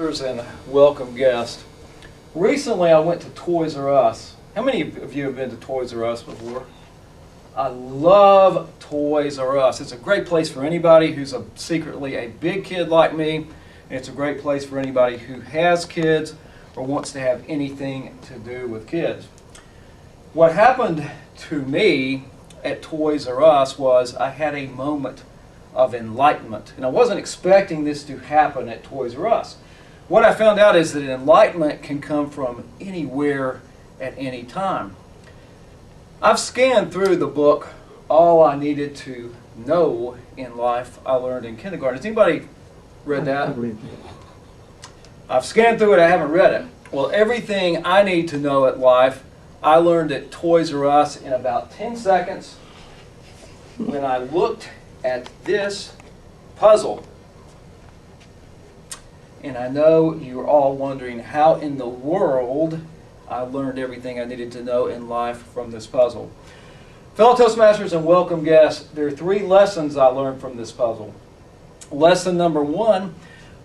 And welcome guest. Recently I went to Toys R Us. How many of you have been to Toys R Us before? I love Toys R Us. It's a great place for anybody who's secretly a big kid like me. And it's a great place for anybody who has kids or wants to have anything to do with kids. What happened to me at Toys R Us was I had a moment of enlightenment. And I wasn't expecting this to happen at Toys R Us. What I found out is that enlightenment can come from anywhere at any time. I've scanned through the book, All I Needed to Know in Life I Learned in Kindergarten. Has anybody read that? I've scanned through it, I haven't read it. Well, everything I need to know at life, I learned at Toys R Us in about 10 seconds when I looked at this puzzle. And I know you're all wondering how in the world I learned everything I needed to know in life from this puzzle. Fellow Toastmasters and welcome guests, there are 3 lessons I learned from this puzzle. Lesson number 1,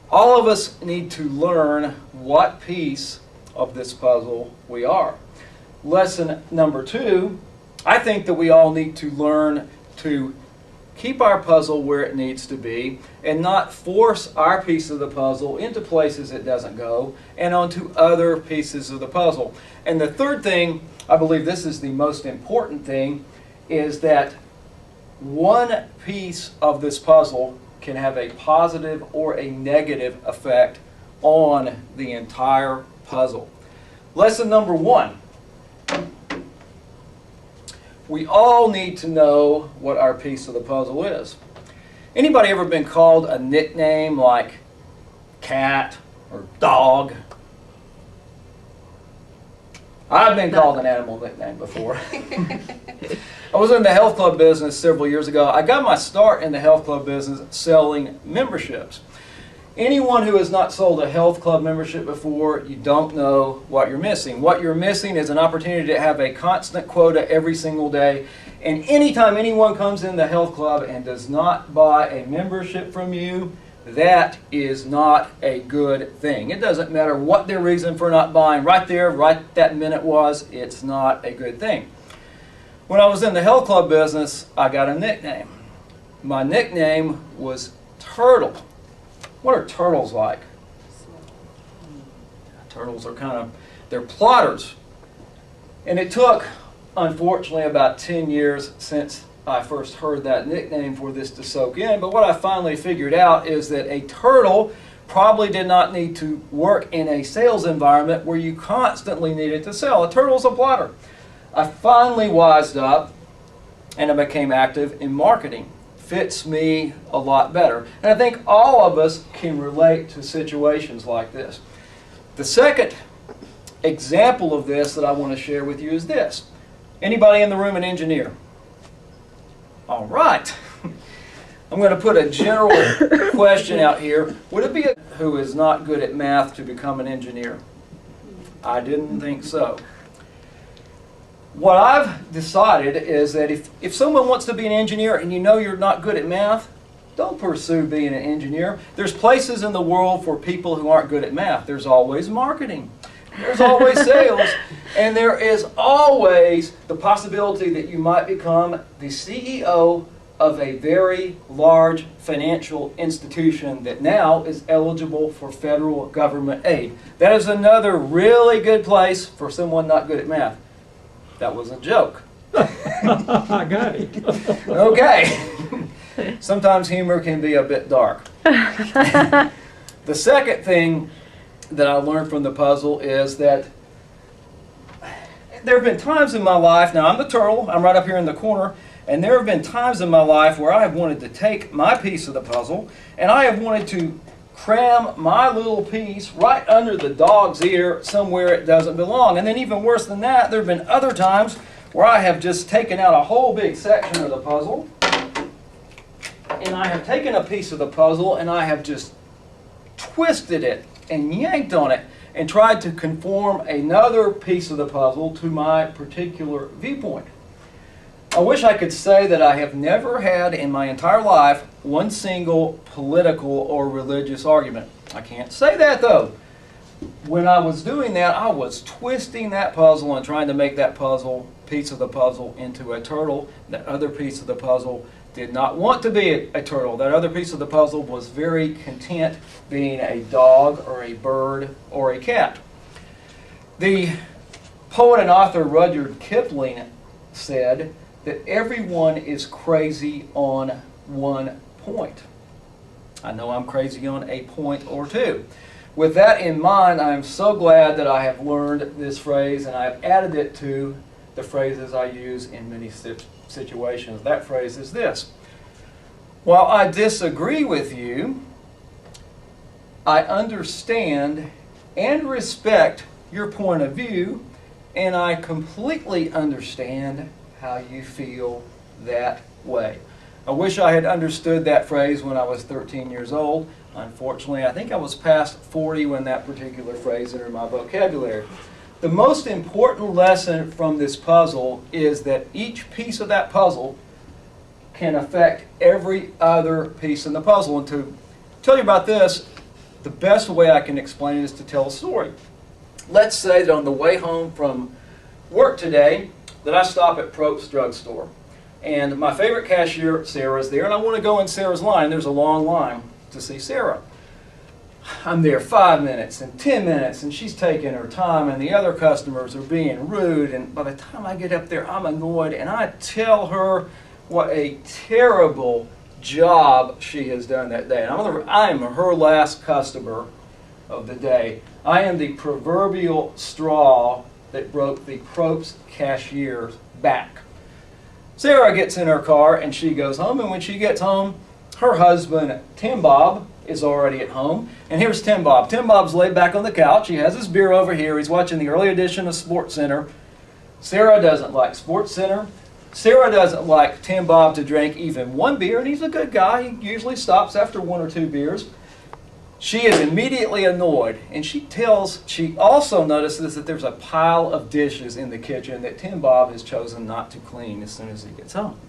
all of us need to learn what piece of this puzzle we are. Lesson number 2, I think that we all need to learn to keep our puzzle where it needs to be and not force our piece of the puzzle into places it doesn't go and onto other pieces of the puzzle. And the third thing, I believe this is the most important thing, is that one piece of this puzzle can have a positive or a negative effect on the entire puzzle. Lesson number 1. We all need to know what our piece of the puzzle is. Anybody ever been called a nickname like cat or dog? I've been called an animal nickname before. I was in the health club business several years ago. I got my start in the health club business selling memberships. Anyone who has not sold a health club membership before, you don't know what you're missing. What you're missing is an opportunity to have a constant quota every single day. And anytime anyone comes in the health club and does not buy a membership from you, that is not a good thing. It doesn't matter what their reason for not buying. Right there, right that minute was, it's not a good thing. When I was in the health club business, I got a nickname. My nickname was Turtle. What are turtles like? Turtles are they're plotters. And it took, unfortunately, about 10 years since I first heard that nickname for this to soak in. But what I finally figured out is that a turtle probably did not need to work in a sales environment where you constantly needed to sell. A turtle's a plotter. I finally wised up and I became active in marketing. Fits me a lot better. And I think all of us can relate to situations like this. The second example of this that I want to share with you is this. Anybody in the room an engineer? All right. I'm going to put a general question out here. Would it be who is not good at math to become an engineer? I didn't think so. What I've decided is that if someone wants to be an engineer and you know you're not good at math, don't pursue being an engineer. There's places in the world for people who aren't good at math. There's always marketing. There's always sales. And there is always the possibility that you might become the CEO of a very large financial institution that now is eligible for federal government aid. That is another really good place for someone not good at math. That was a joke. I got it. Okay. Sometimes humor can be a bit dark. The second thing that I learned from the puzzle is that there have been times in my life, now I'm the turtle, I'm right up here in the corner, and there have been times in my life where I have wanted to take my piece of the puzzle and I have wanted to cram my little piece right under the dog's ear somewhere it doesn't belong. And then even worse than that, there have been other times where I have just taken out a whole big section of the puzzle and I have taken a piece of the puzzle and I have just twisted it and yanked on it and tried to conform another piece of the puzzle to my particular viewpoint. I wish I could say that I have never had in my entire life one single political or religious argument. I can't say that though. When I was doing that, I was twisting that puzzle and trying to make that piece of the puzzle into a turtle. That other piece of the puzzle did not want to be a turtle. That other piece of the puzzle was very content being a dog or a bird or a cat. The poet and author Rudyard Kipling said that everyone is crazy on one point. I know I'm crazy on a point or two. With that in mind, I am so glad that I have learned this phrase and I've added it to the phrases I use in many situations. That phrase is this: while I disagree with you, I understand and respect your point of view, and I completely understand how you feel that way. I wish I had understood that phrase when I was 13 years old. Unfortunately, I think I was past 40 when that particular phrase entered my vocabulary. The most important lesson from this puzzle is that each piece of that puzzle can affect every other piece in the puzzle. And to tell you about this, the best way I can explain it is to tell a story. Let's say that on the way home from work today, that I stop at Prope's drugstore. And my favorite cashier, Sarah's there, and I want to go in Sarah's line. There's a long line to see Sarah. I'm there 5 minutes and 10 minutes, and she's taking her time, and the other customers are being rude, and by the time I get up there, I'm annoyed, and I tell her what a terrible job she has done that day. And I am her last customer of the day. I am the proverbial straw that broke the Prope's cashier's back. Sarah gets in her car and she goes home, and when she gets home, her husband, Tim Bob, is already at home. And here's Tim Bob. Tim Bob's laid back on the couch. He has his beer over here. He's watching the early edition of Sports Center. Sarah doesn't like Sports Center. Sarah doesn't like Tim Bob to drink even one beer, and he's a good guy. He usually stops after 1 or 2 beers. She is immediately annoyed, and she also notices that there's a pile of dishes in the kitchen that Tim Bob has chosen not to clean as soon as he gets home.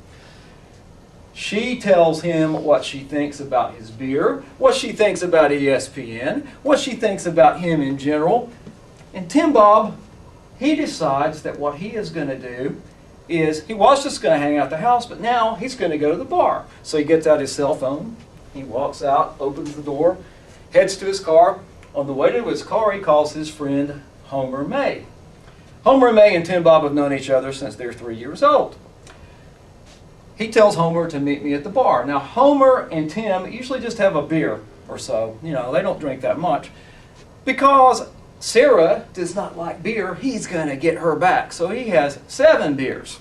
She tells him what she thinks about his beer, what she thinks about ESPN, what she thinks about him in general. And Tim Bob, he decides that what he is going to do is, he was just going to hang out the house, but now he's going to go to the bar. So he gets out his cell phone, he walks out, opens the door, heads to his car. On the way to his car, he calls his friend Homer May. Homer May and Tim Bob have known each other since they're 3 years old. He tells Homer to meet me at the bar. Now, Homer and Tim usually just have a beer or so. You know, they don't drink that much. Because Sarah does not like beer, he's going to get her back. So he has 7 beers.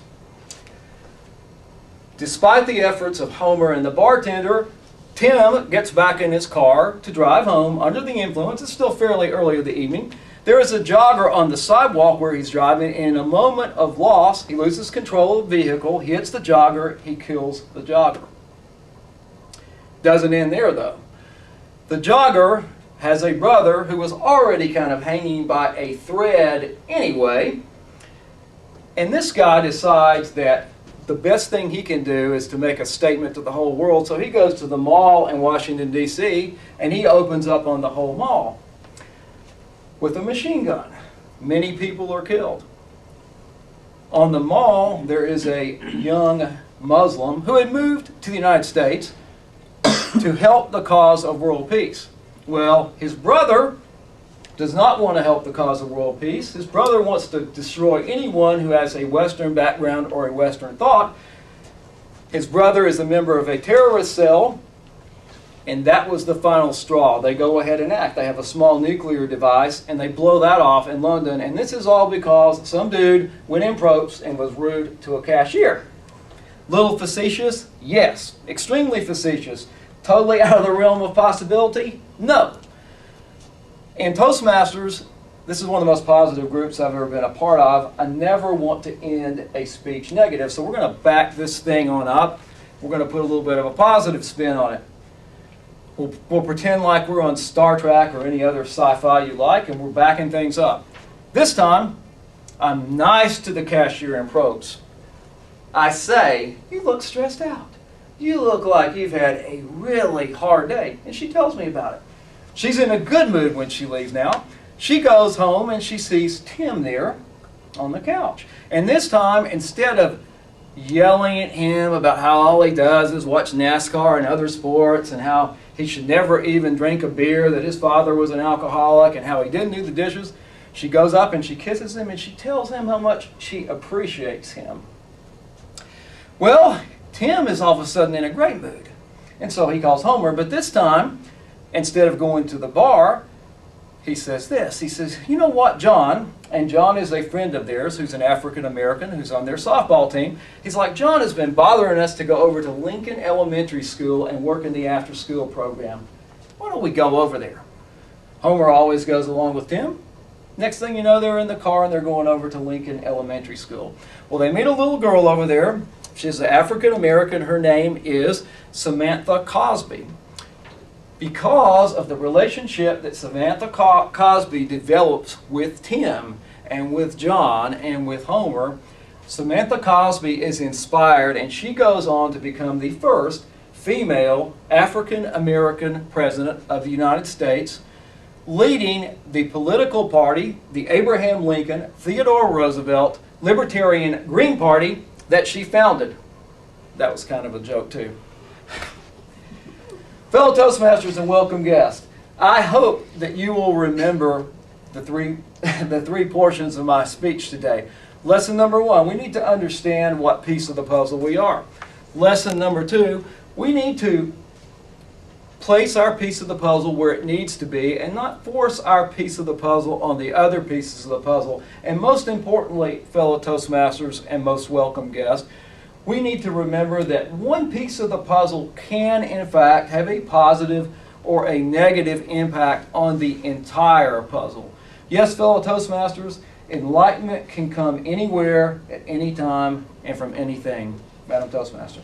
Despite the efforts of Homer and the bartender, Tim gets back in his car to drive home under the influence. It's still fairly early in the evening. There is a jogger on the sidewalk where he's driving, and in a moment of loss, he loses control of the vehicle, he hits the jogger, he kills the jogger. Doesn't end there, though. The jogger has a brother who was already kind of hanging by a thread anyway, and this guy decides that the best thing he can do is to make a statement to the whole world, so he goes to the mall in Washington, D.C., and he opens up on the whole mall with a machine gun. Many people are killed. On the mall, there is a young Muslim who had moved to the United States to help the cause of world peace. Well, his brother does not want to help the cause of world peace. His brother wants to destroy anyone who has a Western background or a Western thought. His brother is a member of a terrorist cell, and that was the final straw. They go ahead and act. They have a small nuclear device, and they blow that off in London. And this is all because some dude went in Probst and was rude to a cashier. Little facetious? Yes. Extremely facetious. Totally out of the realm of possibility? No. In Toastmasters, this is one of the most positive groups I've ever been a part of. I never want to end a speech negative, so we're going to back this thing on up. We're going to put a little bit of a positive spin on it. We'll pretend like we're on Star Trek or any other sci-fi you like, and we're backing things up. This time, I'm nice to the cashier in Probst. I say, "You look stressed out. You look like you've had a really hard day." And she tells me about it. She's in a good mood when she leaves now. She goes home and she sees Tim there on the couch. And this time, instead of yelling at him about how all he does is watch NASCAR and other sports and how he should never even drink a beer, that his father was an alcoholic and how he didn't do the dishes, she goes up and she kisses him and she tells him how much she appreciates him. Well, Tim is all of a sudden in a great mood. And so he calls Homer, but this time, instead of going to the bar, he says this. He says, you know what, John, and John is a friend of theirs who's an African American who's on their softball team. He's like, John has been bothering us to go over to Lincoln Elementary School and work in the after-school program. Why don't we go over there? Homer always goes along with Tim. Next thing you know, they're in the car and they're going over to Lincoln Elementary School. Well, they meet a little girl over there. She's African American. Her name is Samantha Cosby. Because of the relationship that Samantha Cosby develops with Tim and with John and with Homer, Samantha Cosby is inspired and she goes on to become the first female African American president of the United States, leading the political party, the Abraham Lincoln, Theodore Roosevelt, Libertarian Green Party that she founded. That was kind of a joke too. Fellow Toastmasters and welcome guests, I hope that you will remember the three portions of my speech today. Lesson number 1, we need to understand what piece of the puzzle we are. Lesson number 2, we need to place our piece of the puzzle where it needs to be and not force our piece of the puzzle on the other pieces of the puzzle. And most importantly, fellow Toastmasters and most welcome guests, we need to remember that one piece of the puzzle can, in fact, have a positive or a negative impact on the entire puzzle. Yes, fellow Toastmasters, enlightenment can come anywhere, at any time, and from anything. Madam Toastmaster.